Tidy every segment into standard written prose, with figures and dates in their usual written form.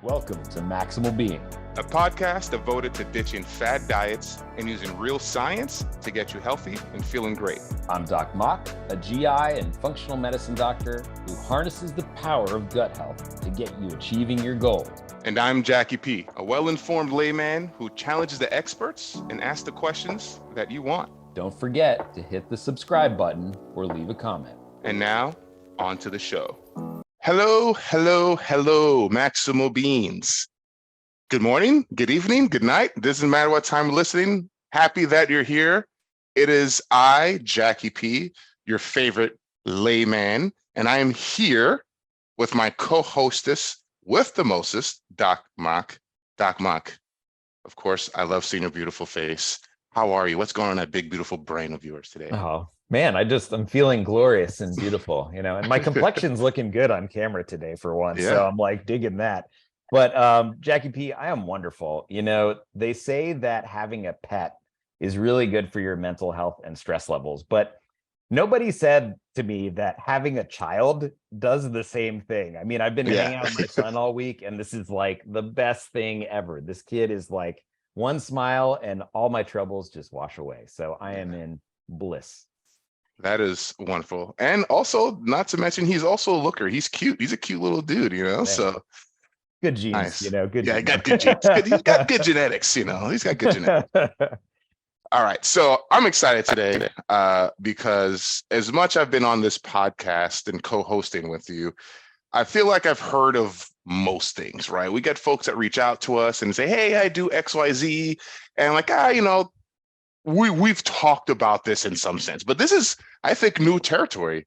Welcome to Maximal Being, a podcast devoted to ditching fad diets and using real science to get you healthy and feeling great. I'm Doc Mock, a GI and functional medicine doctor who harnesses the power of gut health to get you achieving your goals. And I'm Jacky P, a well-informed layman who challenges the experts and asks the questions that you want. Don't forget to hit the subscribe button or leave a comment. And now, on to the show. Hello, Maximal Beings. Good morning, good evening, good night. Doesn't matter what time you're listening. Happy that you're here. It is I, Jacky P, your favorite layman, and I am here with my co-hostess with the mostest, Doc Mock. Doc Mock, of course, I love seeing your beautiful face. How are you? What's going on in that big, beautiful brain of yours today? Oh, man, I'm feeling glorious and beautiful, and my complexion's looking good on camera today for once. Yeah. So I'm like digging that. But Jacky P, I am wonderful. They say that having a pet is really good for your mental health and stress levels, but nobody said to me that having a child does the same thing. I mean, I've been hanging out with my son all week, and this is like the best thing ever. This kid is like one smile and all my troubles just wash away. So I am in bliss. That is wonderful. And also, not to mention, he's also a looker. He's cute. He's a cute little dude, Man. So good genes, nice. Good. Yeah, he got good genes. He's got good genetics, He's got good genetics. All right. So I'm excited today because as much I've been on this podcast and co-hosting with you, I feel like I've heard of most things, right? We get folks that reach out to us and say, hey, I do XYZ. And like, we've talked about this in some sense, but this is, I think, new territory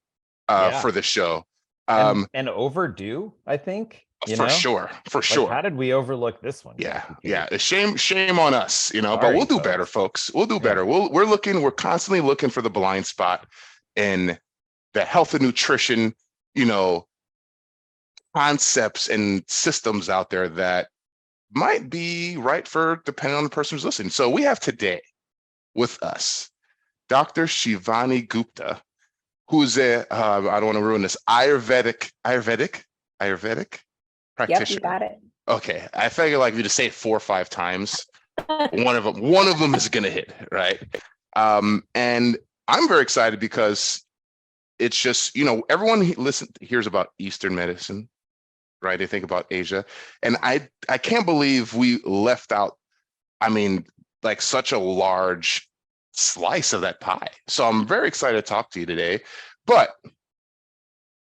for the show. And overdue, I think. For sure. How did we overlook this one? Yeah. Shame on us, Sorry, but we'll do better, folks. We'll do better. We're constantly looking for the blind spot in the health and nutrition, concepts and systems out there that might be right for depending on the person who's listening. So we have today with us Dr. Shivani Gupta, who's I don't want to ruin this, Ayurvedic practitioner. Yep, you got it. Okay, I figure like if you just say it 4 or 5 times, one of them is gonna hit, right? And I'm very excited because it's just, everyone hears about Eastern medicine, right? They think about Asia. And I can't believe we left out, like such a large slice of that pie. So I'm very excited to talk to you today. But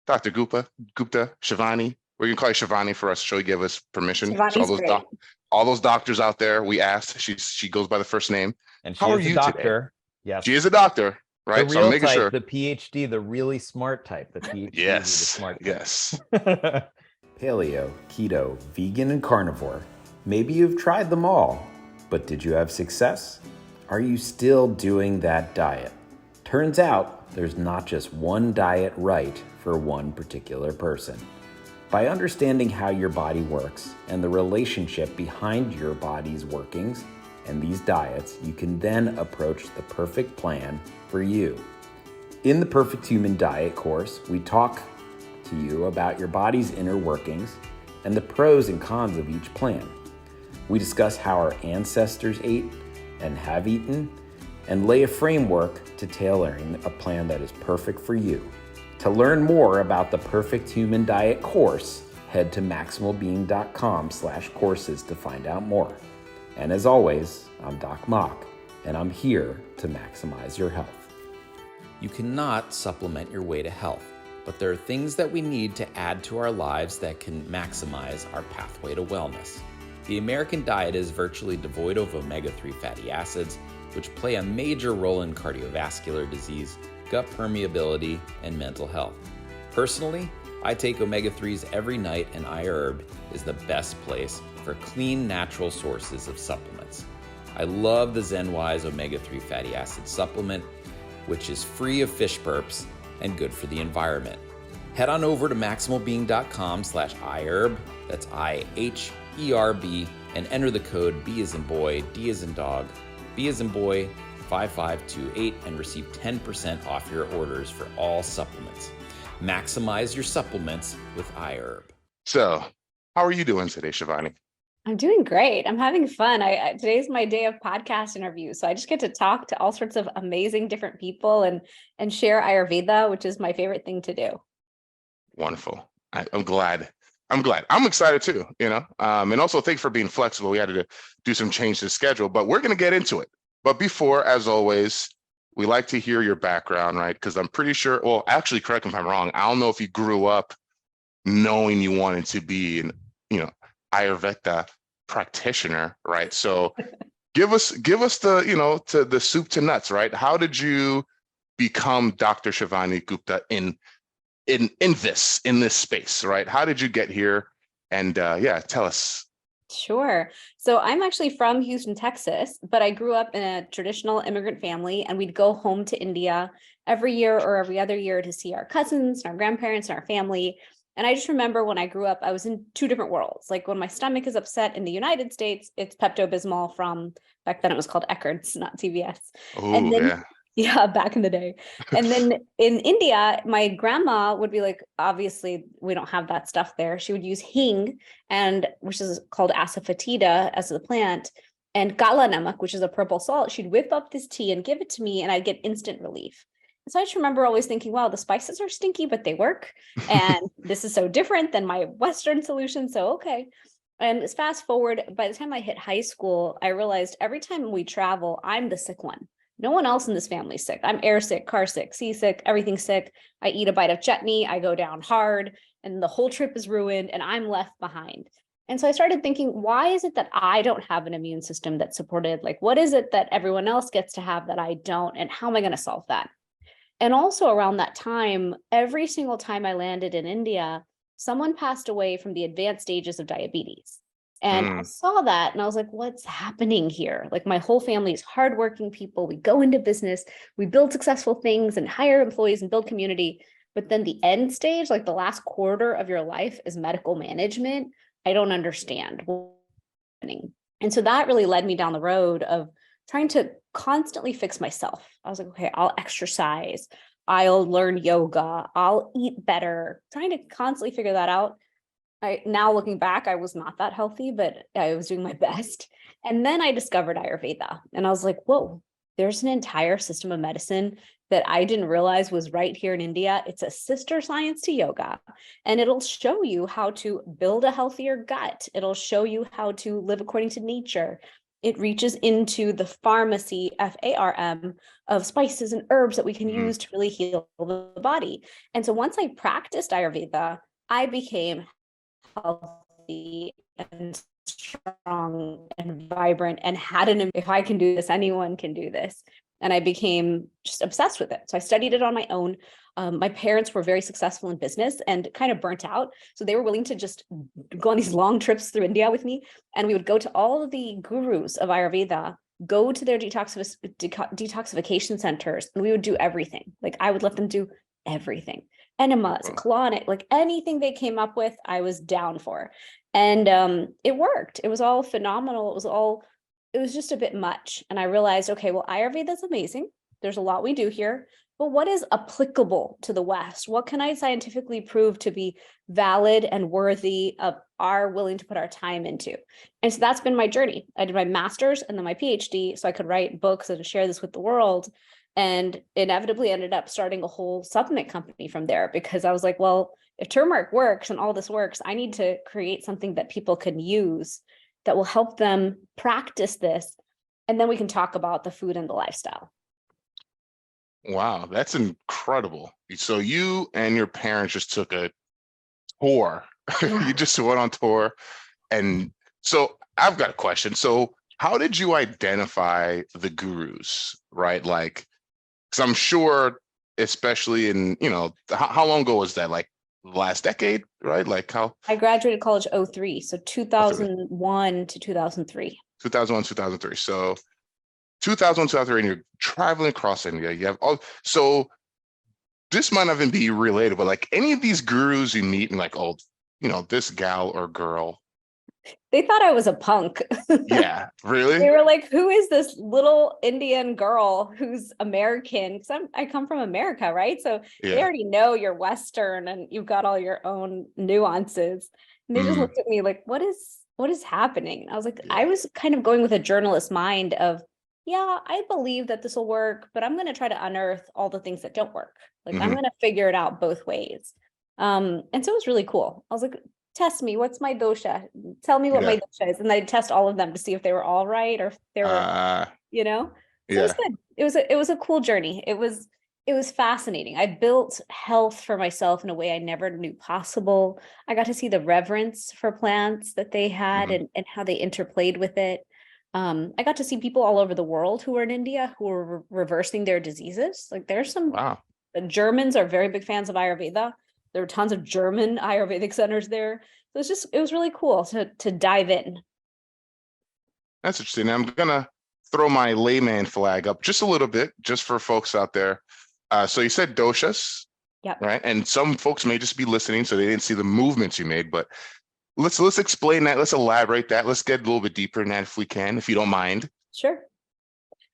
Dr. Gupta, Shivani, we're gonna call you Shivani for us. She'll give us permission. So all those doctors out there, we asked. She goes by the first name. And how are you, doctor? Today? Yes, she is a doctor. Right, the real so I'm making type, sure. The PhD, the really smart type, the PhD, yes, the smart type. Yes. Paleo, keto, vegan, and carnivore. Maybe you've tried them all, but did you have success? Are you still doing that diet? Turns out there's not just one diet right for one particular person. By understanding how your body works and the relationship behind your body's workings and these diets, you can then approach the perfect plan for you. In the Perfect Human Diet course, we talk to you about your body's inner workings and the pros and cons of each plan. We discuss how our ancestors ate and have eaten, and lay a framework to tailoring a plan that is perfect for you. To learn more about the Perfect Human Diet course, head to maximalbeing.com/courses to find out more. And as always, I'm Doc Mock, and I'm here to maximize your health. You cannot supplement your way to health, but there are things that we need to add to our lives that can maximize our pathway to wellness. The American diet is virtually devoid of omega-3 fatty acids, which play a major role in cardiovascular disease, gut permeability, and mental health. Personally, I take omega-3s every night, and iHerb is the best place for clean, natural sources of supplements. I love the ZenWise omega-3 fatty acid supplement, which is free of fish burps and good for the environment. Head on over to maximalbeing.com/iHerb, that's IHERB, and enter the code B as in boy, D as in dog, B as in boy, 5528 and receive 10% off your orders for all supplements. Maximize your supplements with iHerb. So How are you doing today, Shivani? I'm doing great. I'm having fun. Today's my day of podcast interviews. So I just get to talk to all sorts of amazing different people and share Ayurveda, which is my favorite thing to do. Wonderful. I'm glad. I'm excited too, and also thanks for being flexible. We had to do some change to the schedule, but we're going to get into it. But before, as always, we like to hear your background, right? Because I'm pretty sure, well, actually, correct me if I'm wrong. I don't know if you grew up knowing you wanted to be an, Ayurveda practitioner, right? So give us the, to the soup to nuts, right? How did you become Dr. Shivani Gupta in this space, right? How did you get here? And tell us. Sure. So I'm actually from Houston, Texas, but I grew up in a traditional immigrant family, and we'd go home to India every year or every other year to see our cousins and our grandparents and our family. And I just remember when I grew up, I was in two different worlds. Like when my stomach is upset in the United States, it's Pepto-Bismol from, back then it was called Eckerd's, not CVS. Oh, and then, yeah. Yeah, back in the day. And then in India, my grandma would be like, obviously we don't have that stuff there. She would use hing, which is called asafoetida as the plant, and kala namak, which is a purple salt. She'd whip up this tea and give it to me, and I'd get instant relief. So I just remember always thinking, wow, the spices are stinky, but they work. And this is so different than my Western solution. So, okay. And let's fast forward. By the time I hit high school, I realized every time we travel, I'm the sick one. No one else in this family is sick. I'm air sick, car sick, seasick, everything's sick. I eat a bite of chutney, I go down hard, and the whole trip is ruined, and I'm left behind. And so I started thinking, why is it that I don't have an immune system that's supported? Like, what is it that everyone else gets to have that I don't? And how am I going to solve that? And also around that time, every single time I landed in India, someone passed away from the advanced stages of diabetes. And I saw that and I was like, what's happening here? Like my whole family is hardworking people. We go into business, we build successful things and hire employees and build community. But then the end stage, like the last quarter of your life is medical management. I don't understand what's happening. And so that really led me down the road of trying to constantly fix myself. I was like, okay, I'll exercise, I'll learn yoga, I'll eat better, trying to constantly figure that out. Now looking back, I was not that healthy, but I was doing my best. And then I discovered Ayurveda and I was like, whoa, there's an entire system of medicine that I didn't realize was right here in India. It's a sister science to yoga, and it'll show you how to build a healthier gut. It'll show you how to live according to nature. It reaches into the pharmacy, FARM, of spices and herbs that we can use to really heal the body. And so once I practiced Ayurveda, I became healthy and strong and vibrant and if I can do this, anyone can do this. And I became just obsessed with it. So I studied it on my own. My parents were very successful in business and kind of burnt out. So they were willing to just go on these long trips through India with me. And we would go to all of the gurus of Ayurveda, go to their detoxification centers, and we would do everything. Like I would let them do everything. Enemas, colonic, like anything they came up with, I was down for. And it worked. It was all phenomenal. It was just a bit much. And I realized, okay, well, Ayurveda is amazing. There's a lot we do here, but what is applicable to the West? What can I scientifically prove to be valid and worthy of our willing to put our time into? And so that's been my journey. I did my master's and then my PhD so I could write books and share this with the world. And inevitably ended up starting a whole supplement company from there because I was like, well, if turmeric works and all this works, I need to create something that people can use that will help them practice this. And then we can talk about the food and the lifestyle. Wow, that's incredible. So you and your parents just took a tour. You just went on tour. And so I've got a question. So how did you identify the gurus, right? Like, because I'm sure, especially in, how long ago was that? Like last decade, right? Like how? I graduated college 2003, so 2001 to 2003. 2001, 2003. So 2001, 2003, and you're traveling across India. You have all, so this might not even be related, but like any of these gurus you meet and like, oh, this gal or girl They thought I was a punk. Yeah, really? They were like, who is this little Indian girl who's American? Because I come from America, right? So they Yeah. already know you're Western and you've got all your own nuances. And they just Mm, looked at me like, what is happening? And I was like, yeah. I was kind of going with a journalist mind of, yeah, I believe that this will work, but I'm going to try to unearth all the things that don't work. Like I'm Mhm. going to figure it out both ways. And so it was really cool. I was like, test me. What's my dosha? Tell me what Yeah. my dosha is. And I'd test all of them to see if they were all right or if they were, Uh, So it was yeah. good. It was a cool journey. It was fascinating. I built health for myself in a way I never knew possible. I got to see the reverence for plants that they had Mhm. and how they interplayed with it. I got to see people all over the world who were in India who were reversing their diseases. Like there's some Wow. the Germans are very big fans of Ayurveda. There were tons of German Ayurvedic centers there. So it was really cool to dive in. That's interesting. I'm gonna throw my layman flag up just a little bit, just for folks out there. So you said doshas, Yep. right? And some folks may just be listening, so they didn't see the movements you made. But let's explain that. Let's elaborate that. Let's get a little bit deeper in that if we can, if you don't mind. Sure.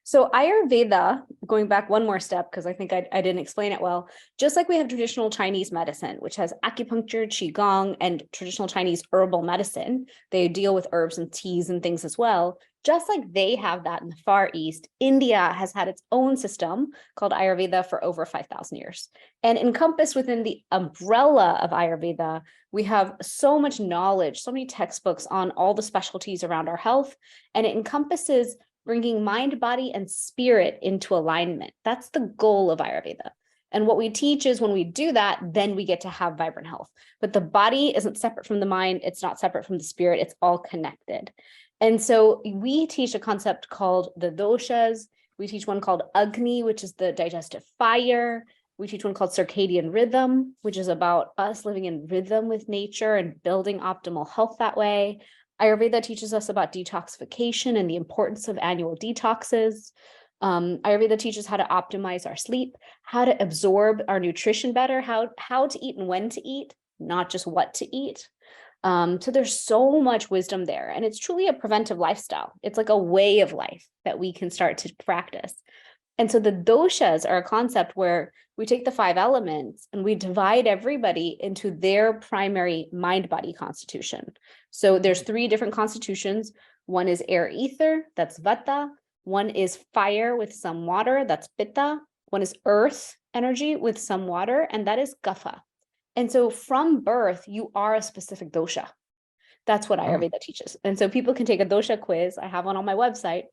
So Ayurveda, going back one more step, because I think I didn't explain it well, just like we have traditional Chinese medicine, which has acupuncture, qigong, and traditional Chinese herbal medicine, they deal with herbs and teas and things as well. Just like they have that in the Far East, India has had its own system called Ayurveda for over 5,000 years. And encompassed within the umbrella of Ayurveda, we have so much knowledge, so many textbooks on all the specialties around our health, and it encompasses bringing mind, body, and spirit into alignment. That's the goal of Ayurveda. And what we teach is when we do that, then we get to have vibrant health. But the body isn't separate from the mind. It's not separate from the spirit. It's all connected. And so we teach a concept called the doshas. We teach one called Agni, which is the digestive fire. We teach one called circadian rhythm, which is about us living in rhythm with nature and building optimal health that way. Ayurveda teaches us about detoxification and the importance of annual detoxes. Ayurveda teaches how to optimize our sleep, how to absorb our nutrition better, how to eat and when to eat, not just what to eat. So there's so much wisdom there, and it's truly a preventive lifestyle. It's like a way of life that we can start to practice. And so the doshas are a concept where we take the 5 elements and we divide everybody into their primary mind-body constitution. So there's 3 different constitutions. One is air ether, that's vata. One is fire with some water, that's pitta. One is earth energy with some water, and that is kapha. And so from birth, you are a specific dosha. That's what Ayurveda teaches. And so people can take a dosha quiz. I have one on my website.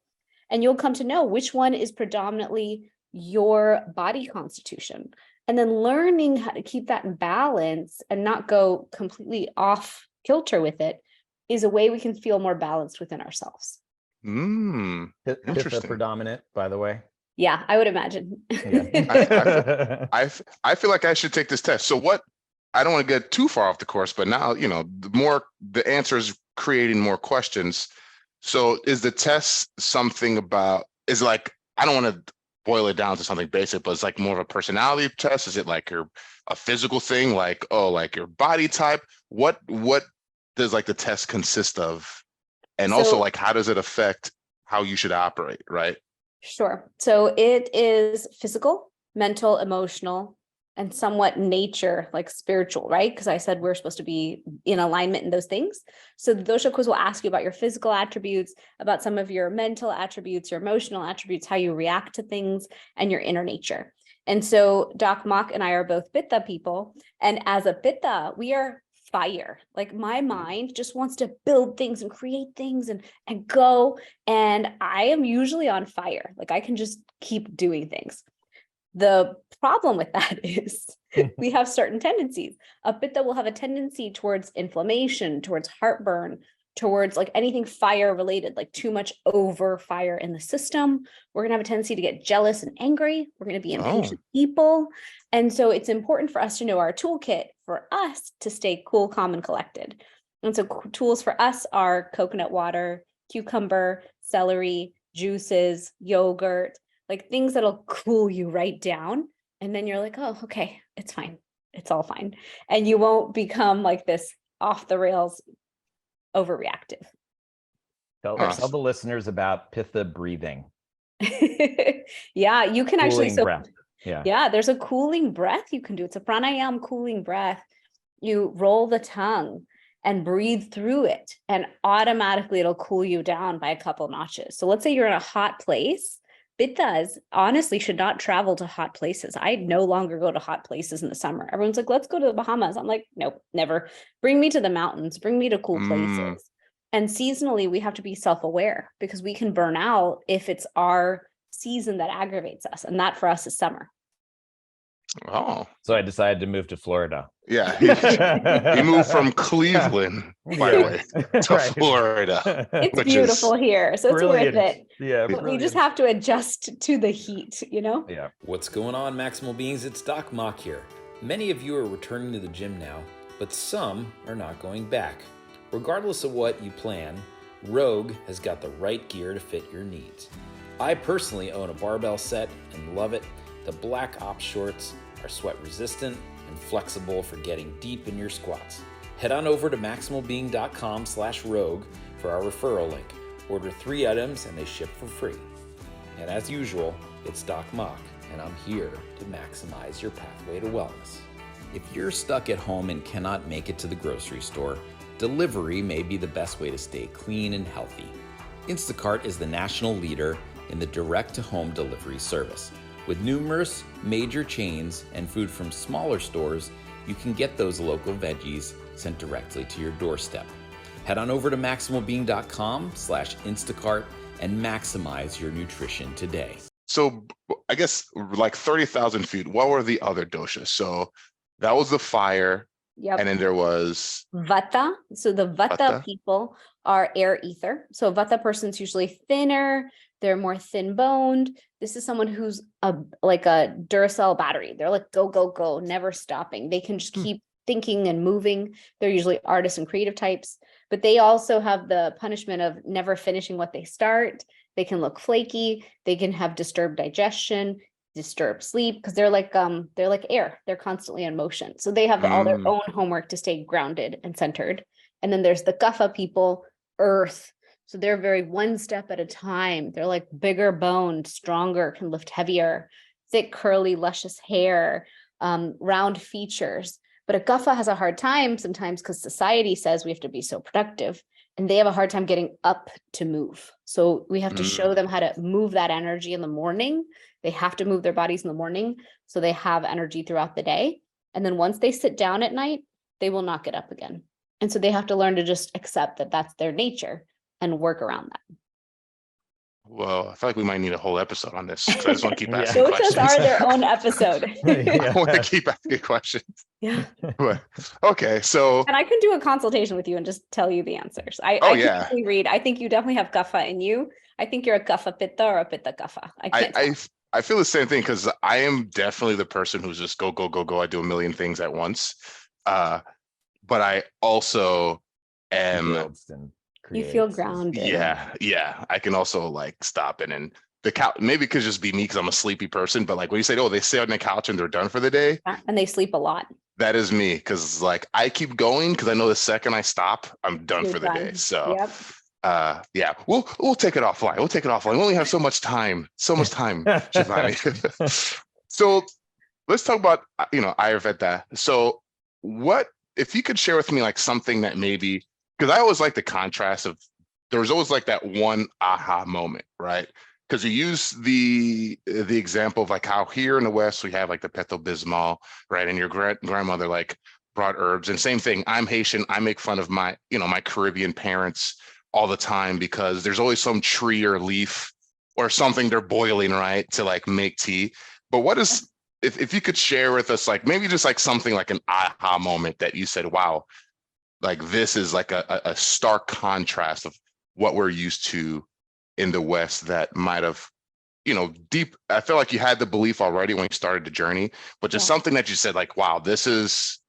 And you'll come to know which one is predominantly your body constitution. And then learning how to keep that in balance and not go completely off kilter with it is a way we can feel more balanced within ourselves. Pitha predominant, by the way. Yeah, I would imagine. Yeah. I feel like I should take this test. So what, I don't want to get too far off the course, but now, the answer is creating more questions. So is the test something about, I don't want to boil it down to something basic, but it's like more of a personality test? Is it like a physical thing, like your body type? What does the test consist of? And also how does it affect how you should operate, right? Sure. So it is physical, mental, emotional, and somewhat nature, like spiritual, right? Because I said we're supposed to be in alignment in those things. So the dosha quiz will ask you about your physical attributes, about some of your mental attributes, your emotional attributes, how you react to things, and your inner nature. And so Doc Mock and I are both Pitha people. And as a Pitha, we are fire. Like my mind just wants to build things and create things and go. And I am usually on fire. Like I can just keep doing things. The problem with that is we have certain tendencies. A Pitta will have a tendency towards inflammation, towards heartburn, towards anything fire related, like too much over fire in the system. We're going to have a tendency to get jealous and angry. We're going to be impatient people. And so it's important for us to know our toolkit for us to stay cool, calm, and collected. And so tools for us are coconut water, cucumber, celery, juices, yogurt, things that'll cool you right down. And then you're like, oh, okay, it's fine. It's all fine. And you won't become this off the rails overreactive. Tell the listeners about Pitha breathing. Yeah, you can actually, Cooling breath. Yeah, there's a cooling breath you can do. It's a pranayama cooling breath. You roll the tongue and breathe through it, and automatically it'll cool you down by a couple notches. So let's say you're in a hot place. Pithas honestly should not travel to hot places. I no longer go to hot places in the summer. Everyone's like, let's go to the Bahamas. I'm like, nope, never. Bring me to the mountains, bring me to cool places. And seasonally, we have to be self-aware because we can burn out if it's our season that aggravates us. And that for us is summer. Oh. So I decided to move to Florida. Yeah. He moved from Cleveland, by the way, to Florida. It's beautiful here. So it's worth it. Yeah. But we just have to adjust to the heat, you know? Yeah. What's going on, Maximal Beings? It's Doc Mock here. Many of you are returning to the gym now, but some are not going back. Regardless of what you plan, Rogue has got the right gear to fit your needs. I personally own a barbell set and love it. The Black Ops shorts are sweat resistant and flexible for getting deep in your squats. Head on over to maximalbeing.com/rogue for our referral link. Order 3 items and they ship for free. And as usual, it's Doc Mock, and I'm here to maximize your pathway to wellness. If you're stuck at home and cannot make it to the grocery store, delivery may be the best way to stay clean and healthy. Instacart is the national leader in the direct-to-home delivery service. With numerous major chains and food from smaller stores, you can get those local veggies sent directly to your doorstep. Head on over to maximalbeing.com/Instacart and maximize your nutrition today. So I guess like 30,000 feet, what were the other doshas? So that was the fire. Yep. And then there was Vata. So the Vata people are air ether. So a Vata person's usually thinner. They're more thin boned. This is someone who's like a Duracell battery. They're like, go, go, go, never stopping. They can just keep thinking and moving. They're usually artists and creative types, but they also have the punishment of never finishing what they start. They can look flaky. They can have disturbed digestion, disturbed sleep, because they're like air. They're constantly in motion. So they have all their own homework to stay grounded and centered. And then there's the Kapha people, earth. So they're very one step at a time. They're like bigger boned, stronger, can lift heavier, thick, curly, luscious hair, round features. But a Kapha has a hard time sometimes because society says we have to be so productive, and they have a hard time getting up to move. So we have to show them how to move that energy in the morning. They have to move their bodies in the morning so they have energy throughout the day. And then once they sit down at night, they will not get up again. And so they have to learn to just accept that that's their nature and work around that. Well, I feel like we might need a whole episode on this. I just want to keep asking questions. Doshas are their own episode. I want to keep asking questions. Yeah. But, okay, so. And I can do a consultation with you and just tell you the answers. I can read. I think you definitely have Kapha in you. I think you're a Kapha Pitta or a Pitta Kapha. I feel the same thing because I am definitely the person who's just go, go, go, go. I do a million things at once. But I also am. You feel grounded. Yeah. I can also like stop and then the couch. Maybe it could just be me because I'm a sleepy person. But like when you say, oh, they sit on the couch and they're done for the day, and they sleep a lot. That is me because like I keep going because I know the second I stop, I'm done for the day. So yeah, we'll take it offline. We only have so much time, Shivani. So let's talk about Ayurveda. So what if you could share with me like something that maybe. Because I always like the contrast of there's always like that one aha moment, right? Because you use the example of like how here in the West we have like the Pepto-Bismol, right? And your grandmother like brought herbs, and same thing. I'm Haitian. I make fun of my my Caribbean parents all the time because there's always some tree or leaf or something they're boiling, right, to like make tea. But what is if you could share with us like maybe just like something like an aha moment that you said, wow. Like this is like a stark contrast of what we're used to in the West that might have, deep. I feel like you had the belief already when you started the journey, but just something that you said like, wow, this is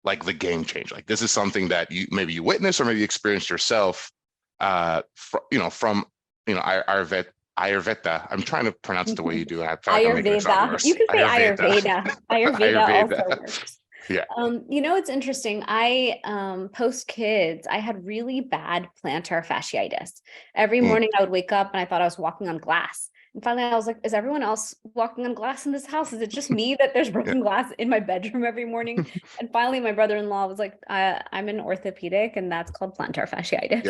like the game changer. Like this is something that you witnessed or maybe experienced yourself, from Ayurveda. I'm trying to pronounce it the way you do. I feel like Ayurveda. You can say Ayurveda. Ayurveda also works. Yeah. It's interesting. I post kids, I had really bad plantar fasciitis. Every morning I would wake up and I thought I was walking on glass. And finally I was like, is everyone else walking on glass in this house? Is it just me that there's broken glass in my bedroom every morning? And finally my brother-in-law was like, I'm an orthopedic and that's called plantar fasciitis.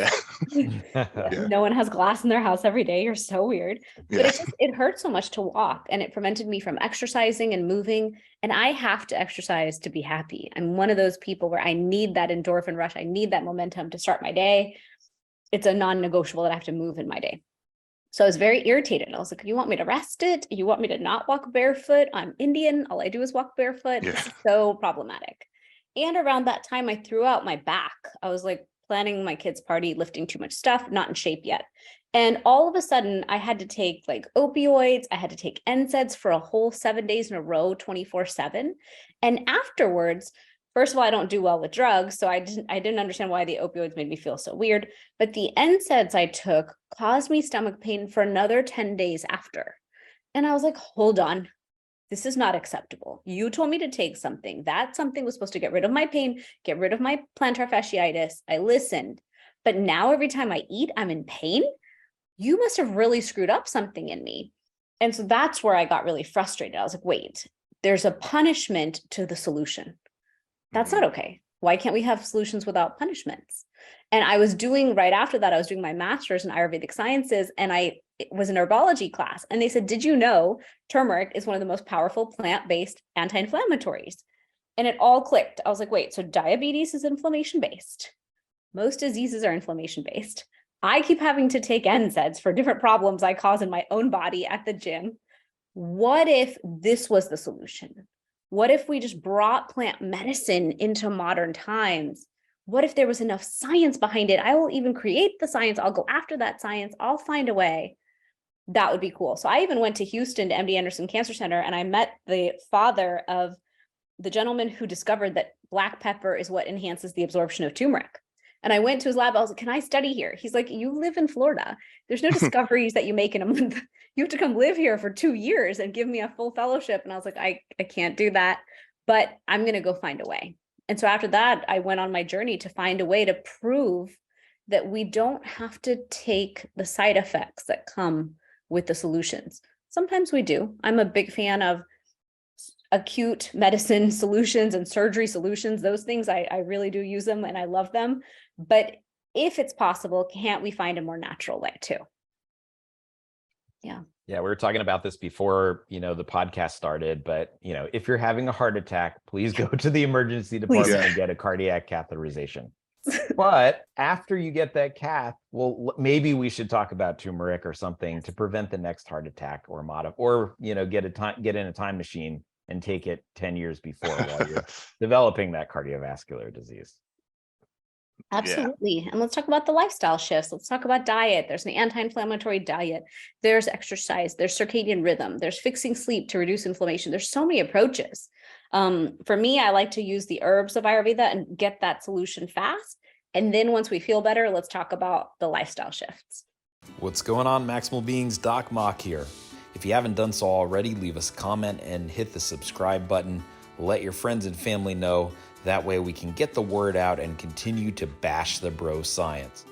Yeah. No one has glass in their house every day. You're so weird. But Yeah. it hurt so much to walk and it prevented me from exercising and moving. And I have to exercise to be happy. I'm one of those people where I need that endorphin rush. I need that momentum to start my day. It's a non-negotiable that I have to move in my day. So I was very irritated. I was like, you want me to rest it? You want me to not walk barefoot? I'm Indian. All I do is walk barefoot. Yeah. This is so problematic. And around that time, I threw out my back. I was like planning my kids' party, lifting too much stuff, not in shape yet. And all of a sudden, I had to take like opioids. I had to take NSAIDs for a whole 7 days in a row, 24/7. And afterwards, first of all, I don't do well with drugs, so I didn't understand why the opioids made me feel so weird. But the NSAIDs I took caused me stomach pain for another 10 days after. And I was like, hold on, this is not acceptable. You told me to take something. That something was supposed to get rid of my pain, get rid of my plantar fasciitis. I listened. But now every time I eat, I'm in pain. You must have really screwed up something in me. And so that's where I got really frustrated. I was like, wait, there's a punishment to the solution. That's not okay. Why can't we have solutions without punishments? And I was doing, right after that, I was doing my master's in Ayurvedic sciences, and I was in herbology class. And they said, did you know turmeric is one of the most powerful plant-based anti-inflammatories? And it all clicked. I was like, wait, so diabetes is inflammation-based. Most diseases are inflammation-based. I keep having to take NSAIDs for different problems I cause in my own body at the gym. What if this was the solution? What if we just brought plant medicine into modern times? What if there was enough science behind it? I will even create the science. I'll go after that science. I'll find a way. That would be cool. So I even went to Houston to MD Anderson Cancer Center, and I met the father of the gentleman who discovered that black pepper is what enhances the absorption of turmeric. And I went to his lab. I was like, can I study here? He's like, you live in Florida. There's no discoveries that you make in a month. You have to come live here for 2 years and give me a full fellowship. And I was like, I can't do that, but I'm going to go find a way. And so after that, I went on my journey to find a way to prove that we don't have to take the side effects that come with the solutions. Sometimes we do. I'm a big fan of acute medicine solutions and surgery solutions. Those things, I really do use them and I love them. But if it's possible, can't we find a more natural way too? Yeah. Yeah, we were talking about this before, the podcast started, but if you're having a heart attack, please go to the emergency department and get a cardiac catheterization. But after you get that cath, well, maybe we should talk about turmeric or something to prevent the next heart attack or get in a time machine and take it 10 years before while you're developing that cardiovascular disease. Absolutely. And let's talk about the lifestyle shifts. Let's talk about diet. There's an anti-inflammatory diet. There's exercise. There's circadian rhythm. There's fixing sleep to reduce inflammation. There's so many approaches. For me, I like to use the herbs of Ayurveda and get that solution fast. And then once we feel better, let's talk about the lifestyle shifts. What's going on, Maximal Beings? Doc Mock here. If you haven't done so already, leave us a comment and hit the subscribe button. Let your friends and family know. That way we can get the word out and continue to bash the bro science.